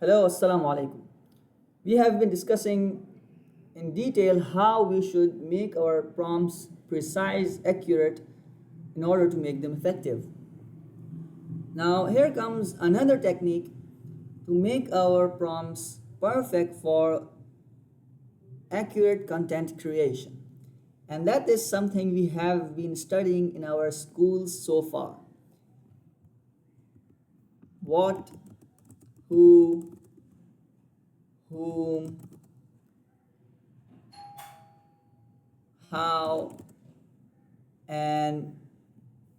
Hello, Assalamu alaikum. We have been discussing in detail how we should make our prompts precise, accurate in order to make them effective. Now, here comes another technique to make our prompts perfect for accurate content creation. And that is something we have been studying in our schools so far. What, who, whom, how, and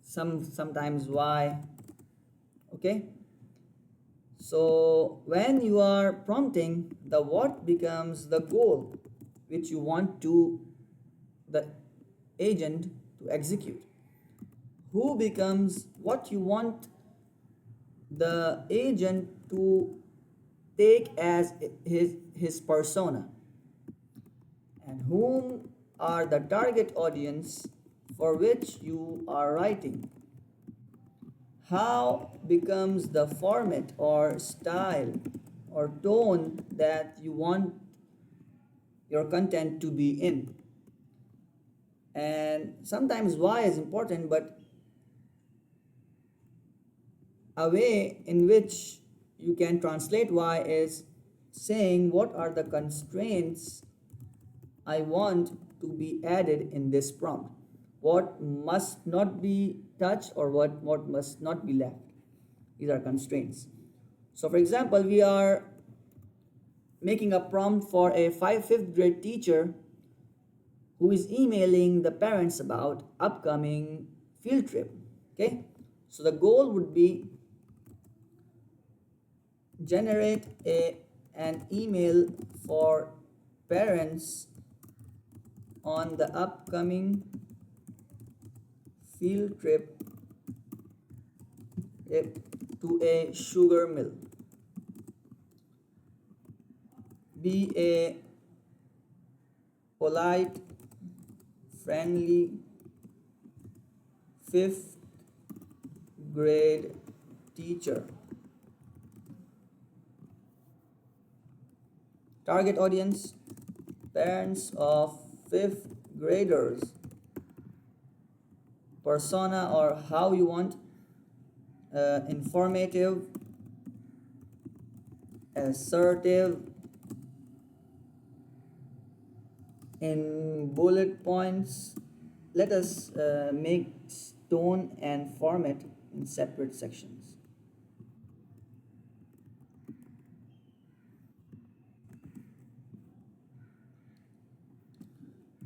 sometimes why. Okay, so when you are prompting, the what becomes the goal which you want to the agent to execute. Who becomes what you want the agent to take as his persona, and whom are the target audience for which you are writing. How becomes the format or style or tone that you want your content to be in. And sometimes why is important, but a way in which you can translate why is saying what are the constraints I want to be added in this prompt. What must not be touched or what must not be left. These are constraints. So for example, we are making a prompt for a fifth grade teacher who is emailing the parents about upcoming field trip. Okay, so the goal would be generate an email for parents on the upcoming field trip to a sugar mill. Be a polite, friendly fifth grade teacher. Target audience, parents of fifth graders. Persona or how you want, informative, assertive, in bullet points. Let us make tone and format in separate sections.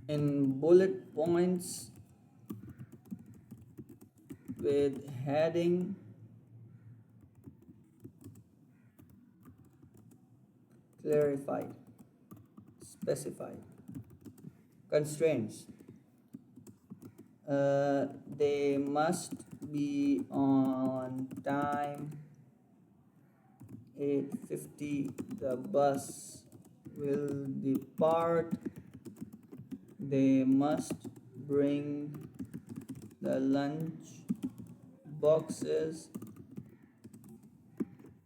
In bullet points with heading, clarified, specified. Constraints. They must be on time. 8:50 the bus will depart. They must bring the lunch boxes.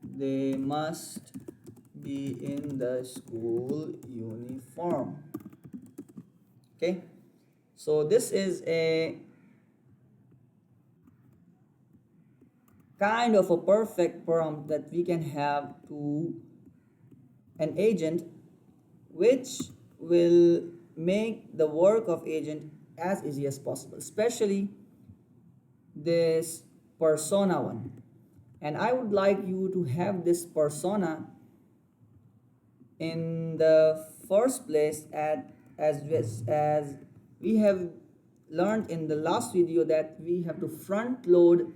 They must be in the school uniform. Okay, so this is a kind of a perfect prompt that we can have to an agent, which will make the work of agent as easy as possible, especially this persona one. And I would like you to have this persona in the first place as we have learned in the last video that we have to front load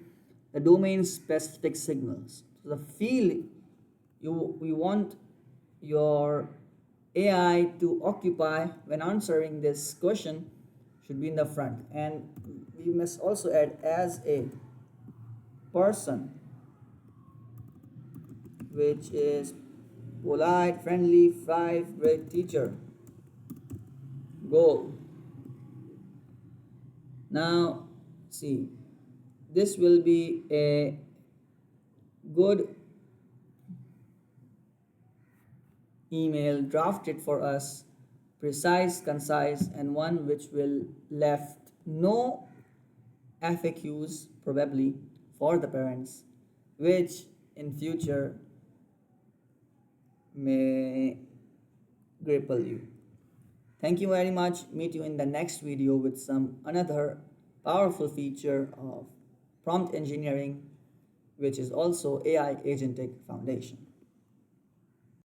the domain specific signals. So the field we want your AI to occupy when answering this question should be in the front, and we must also add as a person, which is polite, friendly, fifth grade teacher. Goal. Now, see, this will be a good email drafted for us, precise, concise, and one which will left no FAQs probably for the parents, which in future may cripple you. Thank you very much. Meet you in the next video with some another powerful feature of prompt engineering, which is also AI Agentic Foundation.